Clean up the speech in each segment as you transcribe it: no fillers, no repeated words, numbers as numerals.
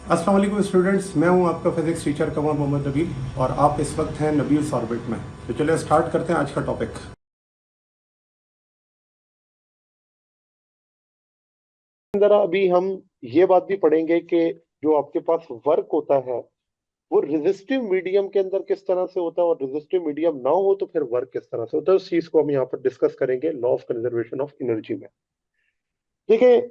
अस्सलाम वालेकुम स्टूडेंट्स, मैं हूं आपका फिजिक्स टीचर कमर मोहम्मद नबील और आप इस वक्त हैं नबील्स ऑर्बिट में। तो चलिए स्टार्ट करते हैं आज का टॉपिक। अंदर अभी हम ये बात भी पढ़ेंगे कि जो आपके पास वर्क होता है वो रेजिस्टिव मीडियम के अंदर किस तरह से होता है, और रेजिस्टिव मीडियम ना हो तो फिर वर्क किस तरह से होता है। उस चीज को हम यहाँ पर डिस्कस करेंगे law of conservation of energy में। देखिए,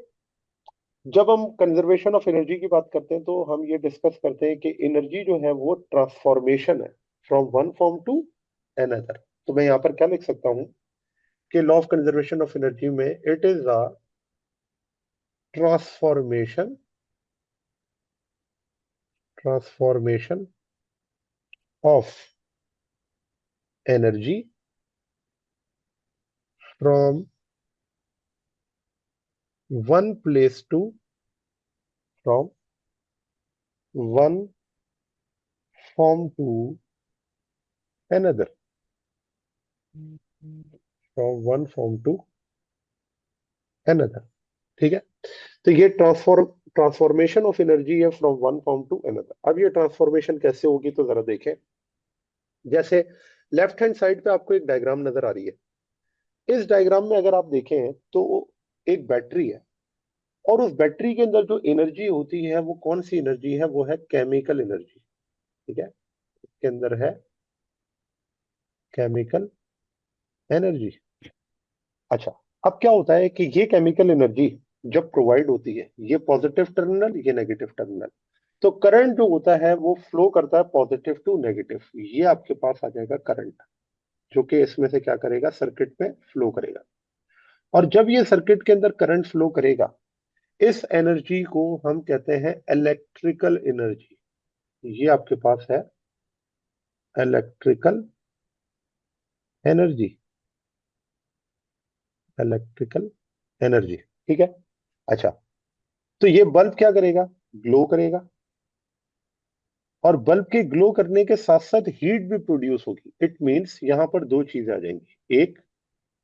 जब हम कंजर्वेशन ऑफ एनर्जी की बात करते हैं तो हम ये डिस्कस करते हैं कि एनर्जी जो है वो ट्रांसफॉर्मेशन है from one form to another. तो मैं यहाँ पर क्या लिख सकता हूँ कि law of conservation of energy में it is a transformation transformation of energy from one place to from one form to another, from one form to another। ठीक है, तो ये ट्रांसफॉर्मेशन ऑफ एनर्जी है from one form to another. अब ये transformation कैसे होगी तो जरा देखें। जैसे लेफ्ट हैंड साइड पे आपको एक डायग्राम नजर आ रही है। इस डायग्राम में अगर आप देखें तो एक बैटरी है, और उस बैटरी के अंदर जो एनर्जी होती है वो कौन सी एनर्जी है? वो है केमिकल एनर्जी। ठीक है, इसके अंदर है केमिकल एनर्जी। अच्छा, अब क्या होता है कि ये केमिकल एनर्जी जब प्रोवाइड होती है, ये पॉजिटिव टर्मिनल, ये नेगेटिव टर्मिनल, तो करंट जो होता है वो फ्लो करता है पॉजिटिव टू नेगेटिव। ये आपके पास आ जाएगा करंट, जो कि इसमें से क्या करेगा, सर्किट में फ्लो करेगा। और जब ये सर्किट के अंदर करंट फ्लो करेगा, इस एनर्जी को हम कहते हैं इलेक्ट्रिकल एनर्जी। ये आपके पास है इलेक्ट्रिकल एनर्जी, इलेक्ट्रिकल एनर्जी। ठीक है। अच्छा, तो ये बल्ब क्या करेगा? ग्लो करेगा, और बल्ब के ग्लो करने के साथ साथ हीट भी प्रोड्यूस होगी। इट मींस यहां पर दो चीजें आ जाएंगी, एक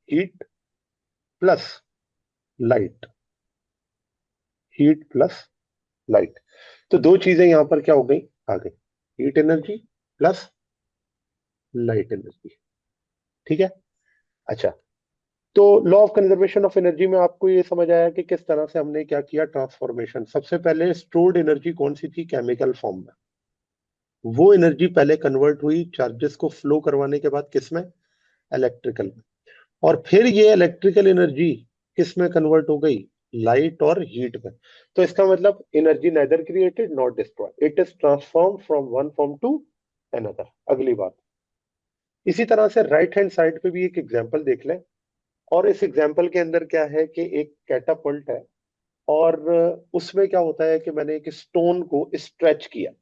heat plus light, heat plus light. तो दो चीजें यहां पर क्या हो गई, आ गई, heat energy plus light energy. ठीक है। अच्छा, तो law of conservation of energy में आपको ये समझ आया कि किस तरह से हमने क्या किया, ट्रांसफॉर्मेशन। सबसे पहले स्टोर्ड एनर्जी कौन सी थी? केमिकल फॉर्म में। वो एनर्जी पहले कन्वर्ट हुई चार्जेस को फ्लो करवाने के बाद, किसमें? इलेक्ट्रिकल में। और फिर ये इलेक्ट्रिकल एनर्जी किस में कन्वर्ट हो गई? लाइट और हीट में। तो इसका मतलब energy neither created not destroy, it is transform from one form to another. अगली बात, इसी तरह से राइट हैंड साइड पे भी एक एग्जांपल देख लें। और इस एग्जांपल के अंदर क्या है कि एक कैटापल्ट है, और उसमें क्या होता है कि मैंने एक स्टोन को स्ट्रेच किया।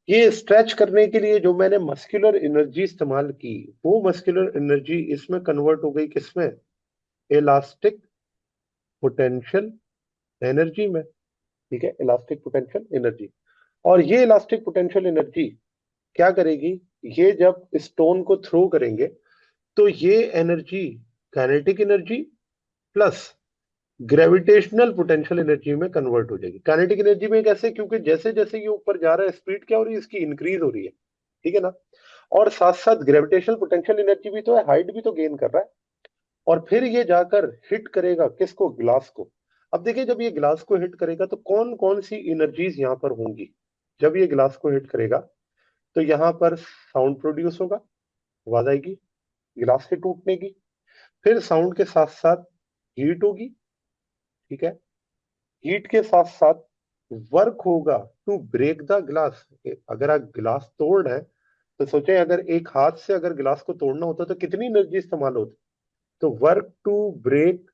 ये स्ट्रेच करने के लिए जो मैंने मस्कुलर एनर्जी इस्तेमाल की, वो मस्कुलर एनर्जी इसमें कन्वर्ट हो गई किसमें? इलास्टिक पोटेंशियल एनर्जी में। ठीक है, इलास्टिक पोटेंशियल एनर्जी। और ये इलास्टिक पोटेंशियल एनर्जी क्या करेगी? ये जब स्टोन को थ्रो करेंगे तो ये energy kinetic energy plus gravitational potential energy में कन्वर्ट हो जाएगी। काइनेटिक एनर्जी में कैसे? क्योंकि जैसे जैसे ये ऊपर जा रहा है, स्पीड क्या हो रही है इसकी? इंक्रीज हो रही है। ठीक है ना। और साथ साथ ग्रेविटेशनल पोटेंशियल एनर्जी भी तो है, हाइट भी तो गेन कर रहा है। और फिर ये जाकर हिट करेगा किसको? ग्लास को। अब देखिए, जब ये ग्लास को हिट करेगा तो कौन कौन सी एनर्जीज यहां पर होंगी? जब ये ग्लास को हिट करेगा तो यहाँ पर साउंड प्रोड्यूस होगा, आवाज आएगी ग्लास के टूटने की। फिर साउंड के साथ साथ हीट होगी। ठीक है, हीट के साथ साथ वर्क होगा टू ब्रेक द ग्लास। अगर आप ग्लास तोड़ रहे हैं तो सोचें, अगर एक हाथ से अगर ग्लास को तोड़ना होता तो कितनी एनर्जी इस्तेमाल होती? तो वर्क टू ब्रेक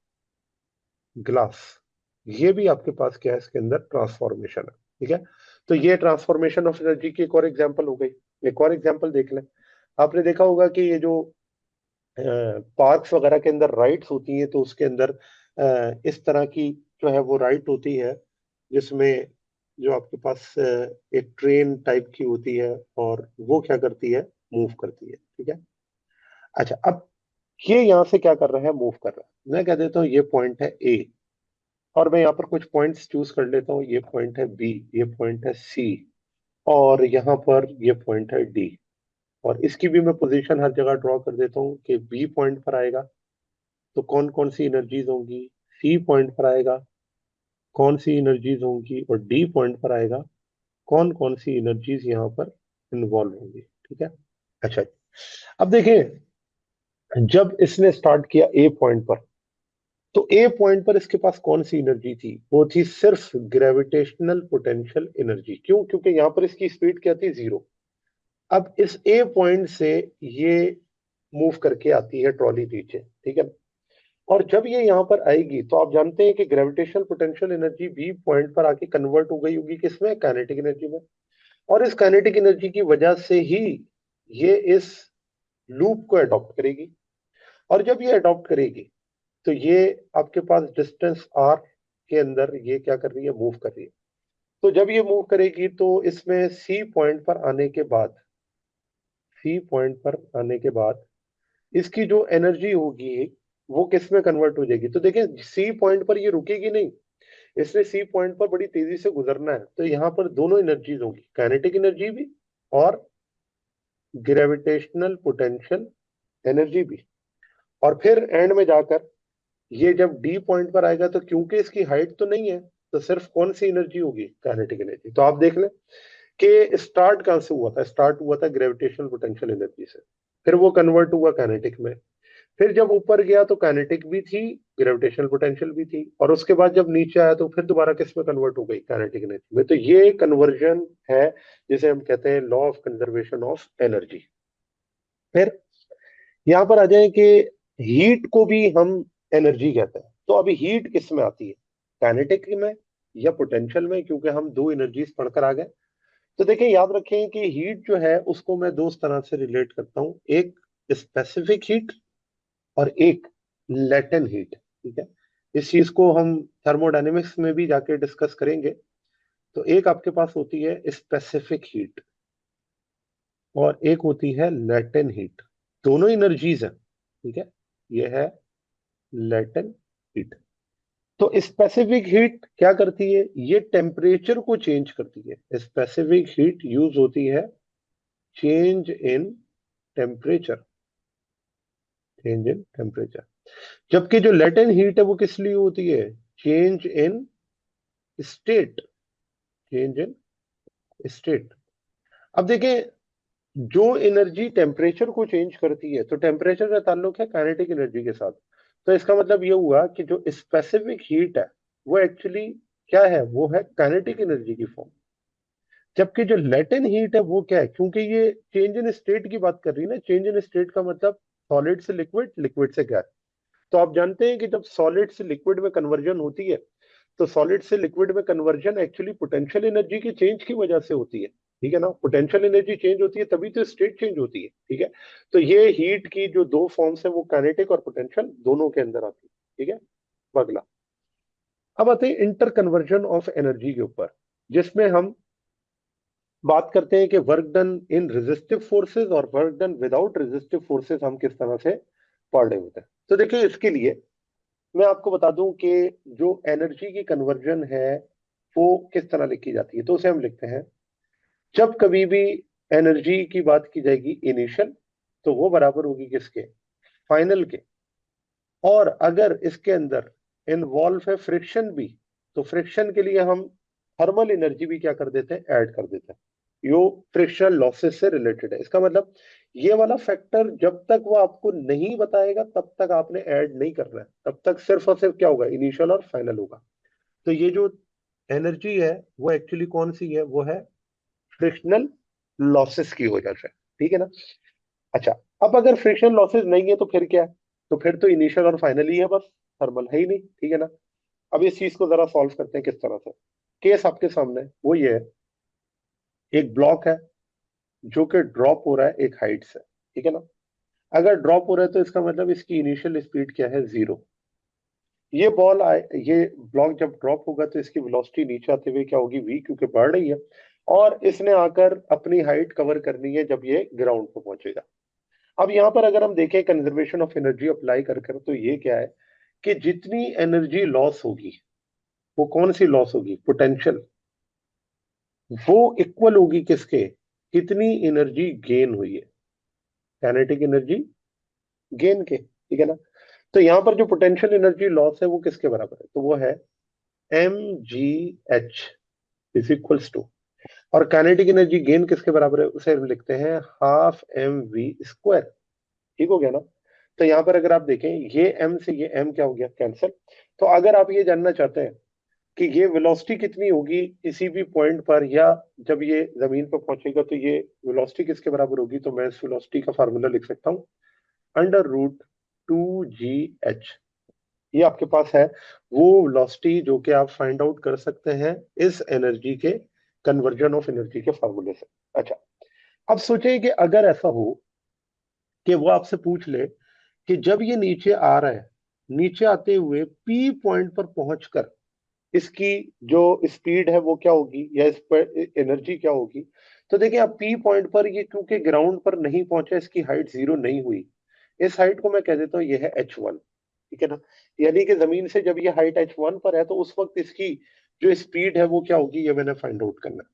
ग्लास, ये भी आपके पास क्या है, इसके अंदर ट्रांसफॉर्मेशन है। ठीक है, तो ये ट्रांसफॉर्मेशन ऑफ एनर्जी की एक और एग्जांपल हो गई। एक और एग्जांपल देख लें। आपने देखा होगा कि ये जो पार्क्स वगैरह के अंदर राइड्स होती हैं, तो उसके अंदर इस तरह की जो है वो राइड होती है, जिसमें जो आपके पास एक ट्रेन टाइप की होती है, और वो क्या करती है? मूव करती है। ठीक है। अच्छा, अब ये यहाँ से क्या कर रहा है? मूव कर रहा है। मैं कह देता हूँ ये पॉइंट है ए, और मैं यहाँ पर कुछ पॉइंट्स चूज कर लेता हूँ। ये पॉइंट है बी, ये पॉइंट है सी, और यहाँ पर ये पॉइंट है डी। और इसकी भी मैं पोजीशन हर जगह ड्रॉ कर देता हूँ कि बी पॉइंट पर आएगा तो कौन कौन सी एनर्जीज होंगी, सी पॉइंट पर आएगा कौन सी एनर्जीज होंगी, और डी पॉइंट पर आएगा कौन कौन सी एनर्जीज यहाँ पर इन्वॉल्व होंगी। ठीक है। अच्छा, अब देखिए, जब इसने स्टार्ट किया ए पॉइंट पर, तो ए पॉइंट पर इसके पास कौन सी एनर्जी थी? वो थी सिर्फ ग्रेविटेशनल पोटेंशियल एनर्जी। क्यों? क्योंकि यहाँ पर इसकी स्पीड क्या थी? जीरो। अब इस ए पॉइंट से ये मूव करके आती है ट्रॉली नीचे, ठीक है। और जब ये यहाँ पर आएगी तो आप जानते हैं कि gravitational potential energy B point पर आके कन्वर्ट हो गई होगी किसमें? काइनेटिक एनर्जी में। और इस काइनेटिक एनर्जी की वजह से ही ये इस लूप को अडॉप्ट करेगी। और जब ये अडॉप्ट करेगी तो ये आपके पास डिस्टेंस आर के अंदर ये क्या कर रही है? मूव कर रही है। तो जब ये मूव करेगी तो इसमें सी पॉइंट पर आने के बाद, सी पॉइंट पर आने के बाद इसकी जो एनर्जी होगी वो किस में कन्वर्ट हो जाएगी? तो देखिए, सी पॉइंट पर ये रुकेगी नहीं, इसने सी पॉइंट पर बड़ी तेजी से गुजरना है। तो यहाँ पर दोनों एनर्जीज होंगी, काइनेटिक एनर्जी भी और ग्रेविटेशनल पोटेंशियल एनर्जी भी। और फिर एंड में जाकर ये जब डी पॉइंट पर आएगा तो क्योंकि इसकी हाइट तो नहीं है, तो सिर्फ कौन सी एनर्जी होगी? Kinetic energy. तो आप देख लें कि स्टार्ट कहां से हुआ था? स्टार्ट हुआ था ग्रेविटेशनल पोटेंशियल एनर्जी से, फिर वो कन्वर्ट हुआ काइनेटिक में, फिर जब ऊपर गया तो काइनेटिक भी थी, ग्रेविटेशनल पोटेंशियल भी थी, और उसके बाद जब नीचे आया तो फिर दोबारा किस में कन्वर्ट हो गई? काइनेटिक एनर्जी में। तो ये कन्वर्जन है जिसे हम कहते हैं law of conservation of energy. फिर यहां पर आ जाए कि हीट को भी हम एनर्जी कहते हैं। तो अभी हीट किस में आती है? काइनेटिक में या पोटेंशियल में? क्योंकि हम दो एनर्जीज पढ़कर आ गए। तो देखिए, याद रखें कि हीट जो है उसको मैं दो तरह से रिलेट करता हूं, एक स्पेसिफिक हीट और एक लेटेंट हीट। ठीक है। इस चीज को हम थर्मोडायनेमिक्स में भी जाके डिस्कस करेंगे। तो एक आपके पास होती है स्पेसिफिक हीट और एक होती है लेटेंट हीट। दोनों एनर्जीज है, ठीक है। ये है लेटेंट हीट। तो स्पेसिफिक हीट क्या करती है? ये टेम्परेचर को चेंज करती है। स्पेसिफिक हीट यूज होती है change in temperature, change in temperature. जबकि जो लेटेंट हीट है वो किस लिए होती है? Change in state, change in state. अब देखें, जो एनर्जी टेम्परेचर को चेंज करती है, तो टेम्परेचर का ताल्लुक है काइनेटिक एनर्जी के साथ। तो इसका मतलब ये हुआ कि जो स्पेसिफिक हीट है वो एक्चुअली क्या है? वो है काइनेटिक एनर्जी की फॉर्म। जबकि जो लेटेंट हीट है वो क्या है? क्योंकि ये चेंज इन स्टेट की बात कर रही है ना, चेंज इन स्टेट का मतलब सॉलिड से लिक्विड, लिक्विड से गैस। तो आप जानते हैं कि जब सॉलिड से लिक्विड में कन्वर्जन होती है तो सॉलिड से लिक्विड में कन्वर्जन एक्चुअली पोटेंशियल एनर्जी की चेंज की वजह से होती है। ठीक है ना, पोटेंशियल एनर्जी चेंज होती है तभी तो स्टेट चेंज होती है। ठीक है। तो ये हीट की जो दो फॉर्म्स है वो काइनेटिक और पोटेंशियल दोनों के अंदर आती है। ठीक है। अगला, अब आते हैं इंटर कन्वर्जन ऑफ एनर्जी के ऊपर, जिसमें हम बात करते हैं कि work done in resistive forces और work done without resistive forces हम किस तरह से पढ़ रहे होते हैं। तो देखिए, इसके लिए मैं आपको बता दूं कि जो एनर्जी की कन्वर्जन है वो किस तरह लिखी जाती है। तो उसे हम लिखते हैं, जब कभी भी एनर्जी की बात की जाएगी इनिशियल, तो वो बराबर होगी किसके? फाइनल के। और अगर इसके अंदर इन्वॉल्व है फ्रिक्शन भी, तो फ्रिक्शन के लिए हम थर्मल एनर्जी भी क्या कर देते हैं? ऐड कर देते हैं। यो फ्रिक्शनल लॉसेस से रिलेटेड है। इसका मतलब ये वाला फैक्टर जब तक वो आपको नहीं बताएगा तब तक आपने ऐड नहीं करना है, तब तक सिर्फ और सिर्फ क्या होगा? इनिशियल और फाइनल होगा। तो ये जो एनर्जी है वो एक्चुअली कौन सी है? वो है फ्रिक्शनल लॉसेस की वजह से। ठीक है ना। अच्छा, अब अगर फ्रिक्शन लॉसेस नहीं है तो फिर क्या है? तो फिर तो इनिशियल और फाइनल ही है, बस थर्मल है ही नहीं। ठीक है ना। अब इस चीज को जरा सॉल्व करते हैं किस तरह से। केस आपके सामने है, वो ये है, एक ब्लॉक है जो कि ड्रॉप हो रहा है एक हाइट से। ठीक है ना। अगर ड्रॉप हो रहा है तो इसका मतलब इसकी इनिशियल स्पीड क्या है? जीरो। ये बॉल आए, ये ब्लॉक जब ड्रॉप होगा तो इसकी वेलोसिटी नीचे आते हुए क्या होगी? वी, क्योंकि बढ़ रही है। और इसने आकर अपनी हाइट कवर करनी है जब ये ग्राउंड पर पहुंचेगा। अब यहाँ पर अगर हम देखें कंजर्वेशन ऑफ एनर्जी अप्लाई कर कर, तो ये क्या है कि जितनी एनर्जी लॉस होगी वो कौन सी लॉस होगी? पोटेंशियल। वो इक्वल होगी किसके? कितनी एनर्जी गेन हुई है? काइनेटिक एनर्जी गेन के, ठीक है ना? तो यहां पर जो पोटेंशियल एनर्जी लॉस है वो किसके बराबर है? तो वो है mgh इज इक्वल्स टू, और काइनेटिक एनर्जी गेन किसके बराबर है? उसे हम लिखते हैं हाफ एम वी स्क्वायर। ठीक हो गया ना? तो यहां पर अगर आप देखें, ये m से ये m क्या हो गया? कैंसिल। तो अगर आप ये जानना चाहते हैं कि ये वेलोसिटी कितनी होगी किसी भी पॉइंट पर, या जब ये जमीन पर पहुंचेगा तो ये वेलोसिटी किसके बराबर होगी, तो मैं इस वेलोसिटी का फार्मूला लिख सकता हूं, √2gh। ये आपके पास है वो वेलोसिटी जो कि आप फाइंड आउट कर सकते हैं इस एनर्जी के कन्वर्जन ऑफ एनर्जी के फार्मूले से। अच्छा, अब सोचें कि अगर ऐसा हो कि वो आपसे पूछ ले कि जब ये नीचे आ रहा है, नीचे आते हुए पी पॉइंट पर पहुंचकर इसकी जो स्पीड है वो क्या होगी, या इस पर एनर्जी क्या होगी? तो देखिए, अब पी पॉइंट पर ये क्योंकि ग्राउंड पर नहीं पहुंचा, इसकी हाइट 0 नहीं हुई, इस हाइट को मैं कह देता हूँ ये है h1। ठीक है ना? यानी कि जमीन से जब ये हाइट h1 पर है तो उस वक्त इसकी जो स्पीड है वो क्या होगी, ये मैंने फाइंड आउट करना है।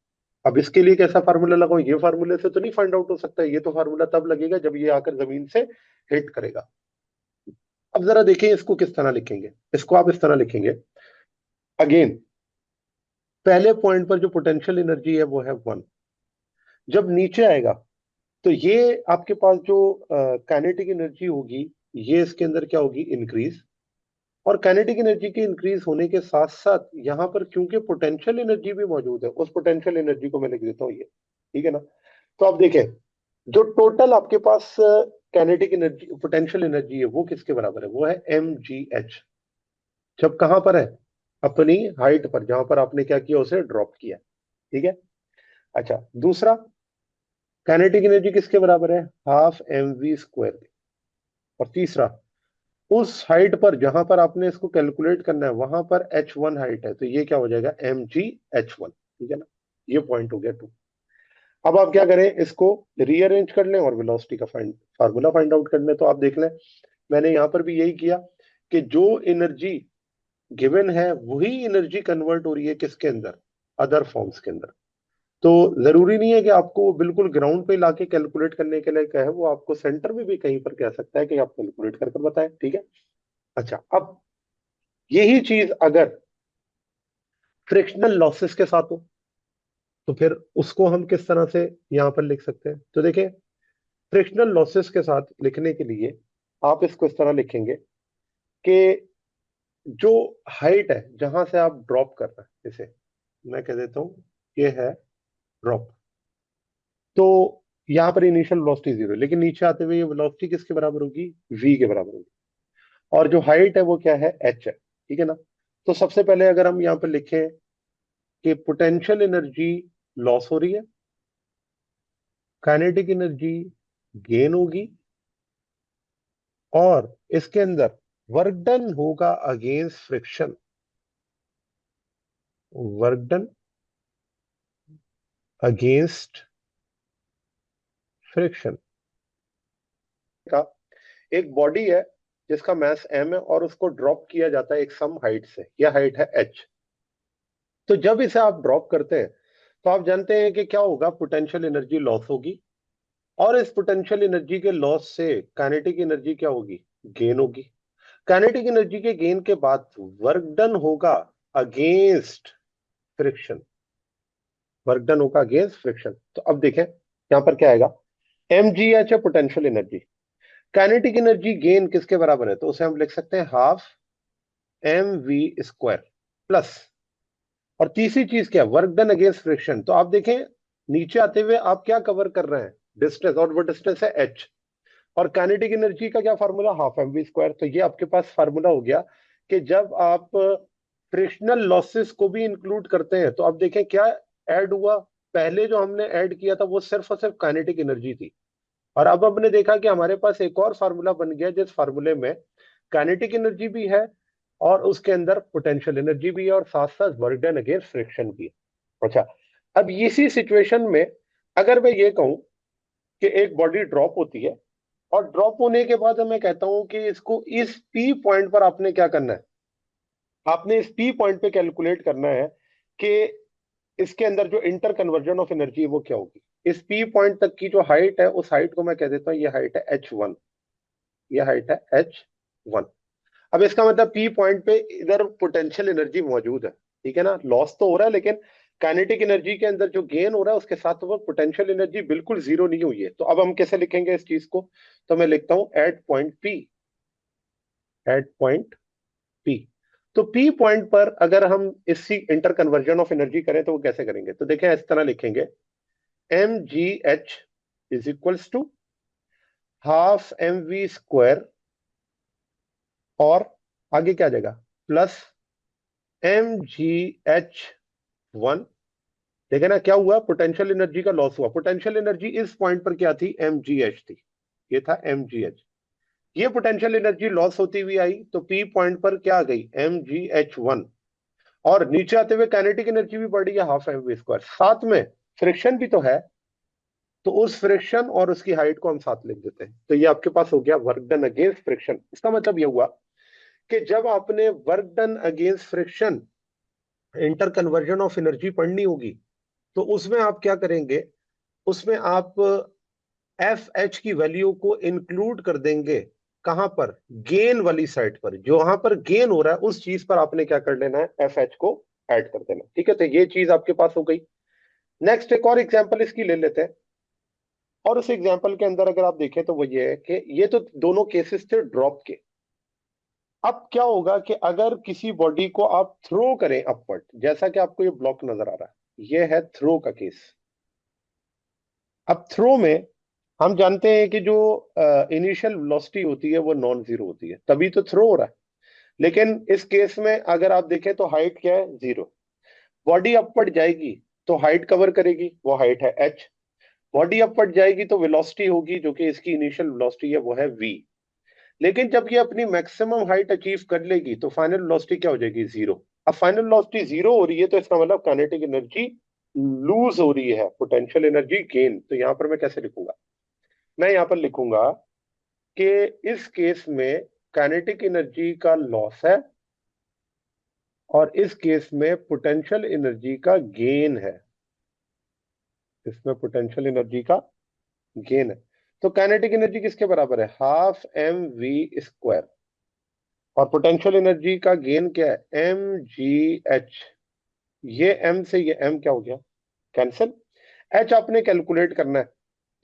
अब इसके लिए कैसा फार्मूला लगाऊं? ये फार्मूले से तो नहीं फाइंड आउट हो सकता है, ये तो फार्मूला तब लगेगा जब ये आकर जमीन से हिट करेगा। अब जरा देखिए इसको किस तरह लिखेंगे। इसको आप इस तरह लिखेंगे, अगेन पहले पॉइंट पर जो पोटेंशियल एनर्जी है वो है 1। जब नीचे आएगा तो ये आपके पास जो काइनेटिक एनर्जी होगी, ये इसके अंदर क्या होगी? इंक्रीज। और काइनेटिक एनर्जी के इंक्रीज होने के साथ साथ यहाँ पर क्योंकि पोटेंशियल एनर्जी भी मौजूद है, उस पोटेंशियल एनर्जी को मैं लिख देता हूँ ये। ठीक है ना? तो आप देखें, जो टोटल आपके पास काइनेटिक एनर्जी, पोटेंशियल एनर्जी है, वो किसके बराबर है? वो है mgh। जब कहां पर है? अपनी हाइट पर, जहां पर आपने क्या किया, उसे ड्रॉप किया। ठीक है? अच्छा, दूसरा, काइनेटिक एनर्जी किसके बराबर है? Half M V square. और तीसरा, उस हाइट पर जहां पर आपने इसको कैलकुलेट करना है वहां पर h1 हाइट है, तो ये क्या हो जाएगा? mgh1। ठीक है ना? ये पॉइंट हो गया 2। अब आप क्या करें, इसको रीअरेंज कर लें और वेलोसिटी का फार्मूला फाइंड आउट कर लें। तो आप देख लें, मैंने यहां पर भी यही किया कि जो एनर्जी गिवन है वही एनर्जी कन्वर्ट हो रही है किसके अंदर? अदर फॉर्म्स के अंदर। तो जरूरी नहीं है कि आपको वो बिल्कुल ग्राउंड पे लाके कैलकुलेट करने के लिए कहे, वो आपको सेंटर में भी कहीं पर कह सकता है कि आप कैलकुलेट कर कर बताएं। ठीक है? अच्छा, अब यही चीज अगर फ्रिक्शनल लॉसेस के साथ हो तो फिर उसको हम किस तरह से यहां पर लिख सकते हैं? तो देखिए, फ्रिक्शनल लॉसेस के साथ लिखने के लिए आप इसको इस तरह लिखेंगे कि जो हाइट है जहां से आप ड्रॉप कर रहे हैं, इसे मैं कह देता हूं ये है ड्रॉप। तो यहाँ पर इनिशियल वेलोसिटी 0, लेकिन नीचे आते हुए ये वेलोसिटी किसके बराबर होगी? v के बराबर होगी। और जो हाइट है वो क्या है? h है। ठीक है ना? तो सबसे पहले अगर हम यहाँ पर लिखें कि पोटेंशियल एनर्जी लॉस हो रही है, काइनेटिक एनर्जी गेन होगी, और इसके अंदर वर्क डन होगा against friction. Work done against friction का एक बॉडी है जिसका मास m है, और उसको ड्रॉप किया जाता है एक सम हाइट से, यह हाइट है h। तो जब इसे आप ड्रॉप करते हैं तो आप जानते हैं कि क्या होगा? पोटेंशियल एनर्जी लॉस होगी, और इस पोटेंशियल एनर्जी के लॉस से काइनेटिक एनर्जी क्या होगी? गेन होगी। काइनेटिक एनर्जी के गेन के बाद वर्क डन होगा अगेंस्ट फ्रिक्शन। वर्क डन होगा अगेंस्ट फ्रिक्शन। तो अब देखें यहां पर क्या आएगा? mgh है potential energy. Kinetic energy gain किसके बराबर है? तो उसे हम लिख सकते हैं half M V square plus, और तीसरी चीज क्या? Work done against friction. तो आप देखें, नीचे आते हुए आप क्या कवर कर रहे हैं? डिस्टेंस, और वो डिस्टेंस है h। और काइनेटिक एनर्जी का क्या formula? Half M V square. तो ये आपके पास फार्मूला हो गया कि जब आप फ्रिक्शनल लॉसेस को भी इंक्लूड करते हैं तो आप देखें क्या ऐड हुआ। पहले जो हमने ऐड किया था वो सिर्फ और सिर्फ काइनेटिक एनर्जी थी, और अब हमने देखा कि हमारे पास एक और फार्मूला बन गया जिस फार्मूले में काइनेटिक एनर्जी भी है और उसके अंदर पोटेंशियल एनर्जी भी है और साथ साथ वर्क डन अगेंस्ट फ्रिक्शन भी है। अच्छा, अब इसी सिचुएशन में अगर मैं ये कहूं कि एक बॉडी ड्रॉप होती है, और ड्रॉप होने के बाद मैं कहता हूं कि इसको इस पी पॉइंट पर आपने क्या करना है? आपने इस पी पॉइंट पे कैलकुलेट करना है कि इसके अंदर जो इंटर कन्वर्जन ऑफ एनर्जी है वो क्या होगी। इस पी पॉइंट तक की जो हाइट है उस हाइट को मैं कह देता हूँ ये हाइट है H1, ये हाइट है H1। अब इसका मतलब पी पॉइंट पे इधर पोटेंशियल एनर्जी मौजूद है, ठीक है ना। लॉस तो हो रहा है लेकिन काइनेटिक एनर्जी के अंदर जो गेन हो रहा है उसके साथ वो पोटेंशियल एनर्जी बिल्कुल जीरो नहीं हुई है। तो अब हम कैसे लिखेंगे इस चीज को, तो मैं लिखता हूं at point P, at point P. तो पी पॉइंट पर अगर हम इसी इंटर कन्वर्जन ऑफ एनर्जी करें तो वो कैसे करेंगे, तो देखें इस तरह लिखेंगे mgh is equals to half mv² और आगे क्या आ जाएगा प्लस mgh1। देखा ना क्या हुआ, पोटेंशियल एनर्जी का लॉस हुआ। पोटेंशियल एनर्जी इस पॉइंट पर क्या थी, mgh थी, ये था mgh। ये पोटेंशियल एनर्जी लॉस होती हुई आई तो पी पॉइंट पर क्या आ गई mgh1, और नीचे आते हुए काइनेटिक एनर्जी भी बढ़ी है हाफ mv², साथ में फ्रिक्शन भी तो है। तो उस फ्रिक्शन और उसकी हाइट को हम साथ लिख देते हैं, तो ये आपके पास हो गया वर्क डन अगेंस्ट फ्रिक्शन। इसका मतलब ये हुआ कि जब आपने work done against friction inter conversion of energy पढ़नी होगी तो उसमें आप क्या करेंगे, उसमें आप एफ एच की वैल्यू को इंक्लूड कर देंगे। कहां पर, गेन वाली साइड पर, जो वहां पर गेन हो रहा है उस चीज पर आपने क्या कर लेना है, एफ एच को ऐड कर देना, ठीक है। तो ये चीज आपके पास हो गई। नेक्स्ट एक और एग्जांपल इसकी ले लेते हैं, और उस एग्जांपल के अंदर अगर आप देखें तो वो ये है कि ये तो दोनों केसेस थे ड्रॉप के। अब क्या होगा कि अगर किसी बॉडी को आप थ्रो करें अपवर्ड, जैसा कि आपको ये ब्लॉक नजर आ रहा है, ये है थ्रो का केस। अब थ्रो में हम जानते हैं कि जो इनिशियल वेलोसिटी होती है वो नॉन जीरो होती है, तभी तो थ्रो हो रहा है। लेकिन इस केस में अगर आप देखें तो हाइट क्या है, जीरो। बॉडी अपवर्ड जाएगी तो हाइट कवर करेगी, वो हाइट है h। बॉडी अपवर्ड जाएगी तो वेलोसिटी होगी जो कि इसकी इनिशियल वेलोसिटी है वो है v। लेकिन जब ये अपनी मैक्सिमम हाइट अचीव कर लेगी तो फाइनल वेलोसिटी क्या हो जाएगी, जीरो। अब फाइनल वेलोसिटी जीरो हो रही है तो इसका मतलब काइनेटिक एनर्जी लूज हो रही है, पोटेंशियल एनर्जी गेन। तो यहां पर मैं कैसे लिखूंगा, मैं यहां पर लिखूंगा कि इस केस में काइनेटिक एनर्जी का लॉस है और इस केस में पोटेंशियल एनर्जी का गेन है, इसमें पोटेंशियल एनर्जी का गेन है। तो काइनेटिक एनर्जी किसके बराबर है, हाफ mv², और पोटेंशियल एनर्जी का गेन क्या है, mgh। ये m से ये m क्या हो गया, कैंसिल। h आपने कैलकुलेट करना है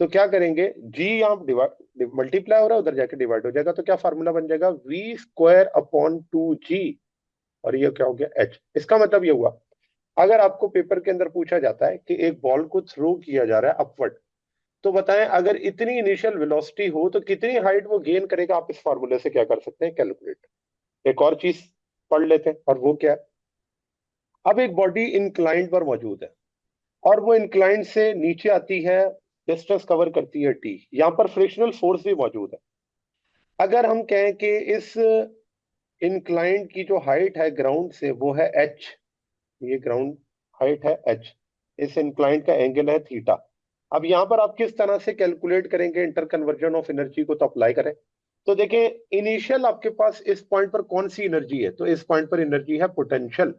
तो क्या करेंगे, g यहाँ डिवाइड मल्टीप्लाई हो रहा है, उधर जाके डिवाइड हो जाएगा, तो क्या फार्मूला बन जाएगा, v² अपॉन 2g, और ये क्या हो गया h। इसका मतलब ये हुआ, अगर आपको पेपर के अंदर पूछा जाता है कि एक बॉल को थ्रो किया जा रहा है अपवर्ड, तो बताएं अगर इतनी इनिशियल वेलोसिटी हो तो कितनी हाइट वो गेन करेगा, आप इस फार्मूले से क्या कर सकते हैं, कैलकुलेट। एक और चीज पढ़ लेते हैं, और वो क्या है, अब एक बॉडी इंक्लाइंड पर मौजूद है और वो इंक्लाइंड से नीचे आती है, डिस्टेंस कवर करती है t, यहाँ पर फ्रिक्शनल फोर्स भी मौजूद है। अगर हम कहें कि इस इंक्लाइंड की जो हाइट है ग्राउंड से वो है h, ये ग्राउंड हाइट है h, इस इंक्लाइंड का एंगल है थीटा। अब यहां पर आप किस तरह से कैलकुलेट करेंगे इंटर कन्वर्जन ऑफ एनर्जी को, तो अप्लाई करें। तो देखें इनिशियल आपके पास इस पॉइंट पर कौन सी एनर्जी है, तो इस पॉइंट पर एनर्जी है पोटेंशियल,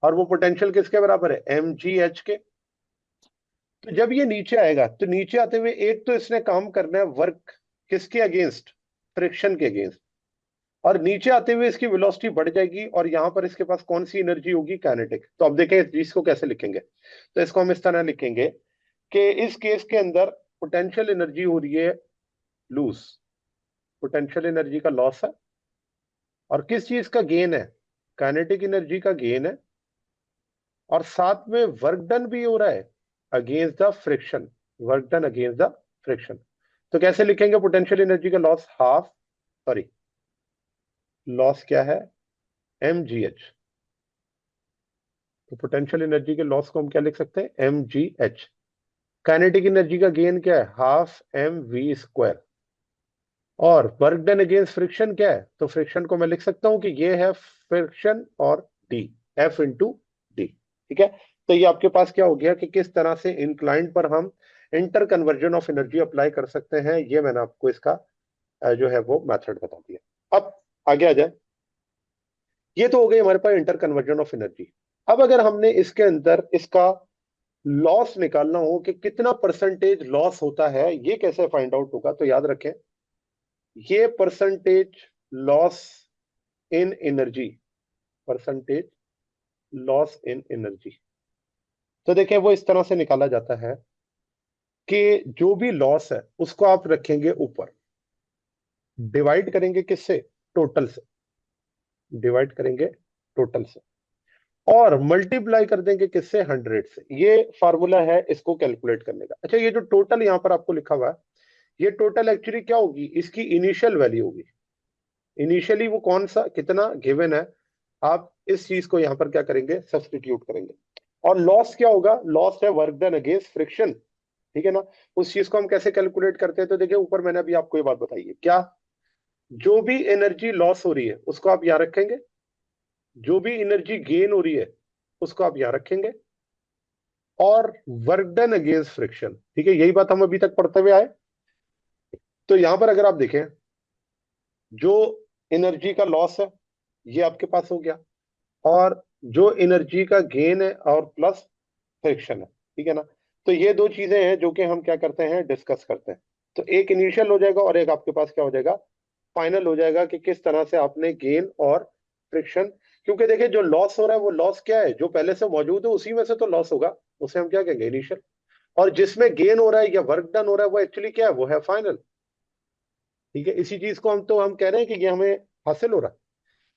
और वो पोटेंशियल किसके बराबर है, mgh के। तो जब ये नीचे आएगा तो नीचे आते हुए एक तो इसने काम करना है वर्क किसके अगेंस्ट, फ्रिक्शन के अगेंस्ट, और नीचे आते हुए इसकी वेलोसिटी बढ़ जाएगी और यहां पर इसके पास कौन सी एनर्जी होगी, काइनेटिक। तो अब देखें इसको कैसे लिखेंगे, तो इसको हम इस तरह लिखेंगे कि इस केस के अंदर पोटेंशियल एनर्जी हो रही है लूज, पोटेंशियल एनर्जी का लॉस है, और किस चीज का गेन है, काइनेटिक एनर्जी का गेन है, और साथ में वर्क डन भी हो रहा है against the friction, work done against the friction. तो कैसे लिखेंगे पोटेंशियल एनर्जी का लॉस, हाफ, सॉरी लॉस क्या है, mgh। तो पोटेंशियल एनर्जी के लॉस को हम क्या लिख सकते हैं, mgh। काइनेटिक एनर्जी का गेन क्या है, हाफ mv², और वर्क डन अगेंस्ट फ्रिक्शन क्या है, तो फ्रिक्शन को मैं लिख सकता हूं कि ये है फ्रिक्शन और d, f × d, ठीक है। तो ये आपके पास क्या हो गया कि किस तरह से इंक्लाइंड पर हम inter conversion of energy apply कर सकते हैं, ये मैंने आपको इसका जो है वो मेथड बता दिया। अब आगे आ जाए, ये तो हो गई हमारे पास इंटर कन्वर्जन ऑफ एनर्जी। अब अगर हमने इसके अंदर इसका लॉस निकालना हो कि कितना परसेंटेज लॉस होता है, ये कैसे फाइंड आउट होगा, तो याद रखें ये percentage loss in energy, percentage loss in energy, तो देखें वो इस तरह से निकाला जाता है कि जो भी लॉस है उसको आप रखेंगे ऊपर, डिवाइड करेंगे किससे, टोटल से, डिवाइड करेंगे टोटल से, और मल्टीप्लाई कर देंगे किससे, 100 से। ये फार्मूला है इसको कैलकुलेट करने का। अच्छा, ये जो टोटल यहां पर आपको लिखा हुआ है, ये टोटल एक्चुअली क्या होगी, इसकी इनिशियल वैल्यू होगी। इनिशियली वो कौन सा कितना गिवन है, आप इस चीज को यहां पर क्या करेंगे, सब्सटीट्यूट करेंगे। और लॉस क्या होगा, लॉस है वर्क डन अगेंस्ट फ्रिक्शन, ठीक है ना। उस चीज को हम कैसे कैलकुलेट करते हैं, तो देखिए ऊपर मैंने अभी आपको ये बात बताई है, क्या जो भी एनर्जी लॉस हो रही है उसको आप यहां रखेंगे, जो भी एनर्जी गेन हो रही है उसको आप यहां रखेंगे, और वर्क डन अगेंस्ट फ्रिक्शन, ठीक है, यही बात हम अभी तक पढ़ते हुए आए। तो यहां पर अगर आप देखें, जो एनर्जी का लॉस है ये आपके पास हो गया, और जो एनर्जी का गेन है और प्लस फ्रिक्शन है, ठीक है ना। तो ये दो चीजें हैं जो कि हम क्या करते हैं, डिस्कस करते हैं। तो एक इनिशियल हो जाएगा और एक आपके पास क्या हो जाएगा, फाइनल हो जाएगा कि किस तरह से आपने गेन और फ्रिक्शन, क्योंकि देखिए जो लॉस हो रहा है वो लॉस क्या है, जो पहले से मौजूद है उसी में से तो लॉस होगा, उसे हम क्या कहेंगे, इनिशियल। और जिसमें गेन हो रहा है या वर्क डन हो रहा है वो एक्चुअली क्या है, वो है फाइनल, ठीक है। इसी चीज को हम कह रहे हैं कि ये हमें हासिल हो रहा है।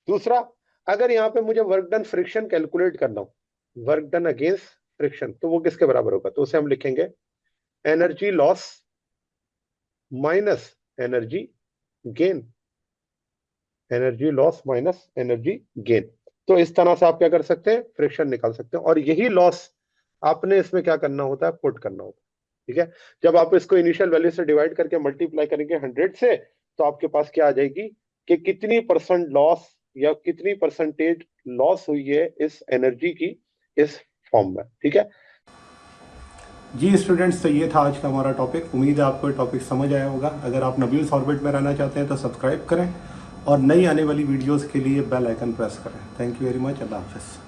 दूसरा, अगर यहाँ पे मुझे वर्क डन फ्रिक्शन कैलकुलेट करना हो, वर्क डन अगेंस्ट फ्रिक्शन, तो वो किसके बराबर होगा, तो उसे हम लिखेंगे energy loss minus energy gain, energy loss minus energy gain. तो इस तरह से आप क्या कर सकते हैं, फ्रिक्शन निकाल सकते हैं, और यही लॉस आपने इसमें क्या करना होता है, पुट करना होता है, ठीक है। जब आप इसको इनिशियल वैल्यू से डिवाइड करके मल्टीप्लाई करेंगे 100 से, तो आपके पास क्या आ जाएगी कि कितनी परसेंट लॉस या कितनी परसेंटेज लॉस हुई है इस एनर्जी की इस फॉर्म में, ठीक है। जी स्टूडेंट्स, तो ये था आज का हमारा टॉपिक। उम्मीद है आपको ये टॉपिक समझ आया होगा। अगर आप नबील्स ऑर्बिट में रहना चाहते हैं तो सब्सक्राइब करें और नई आने वाली वीडियोस के लिए बेल आइकन प्रेस करें। Thank you very much. अल्लाह हाफिज़।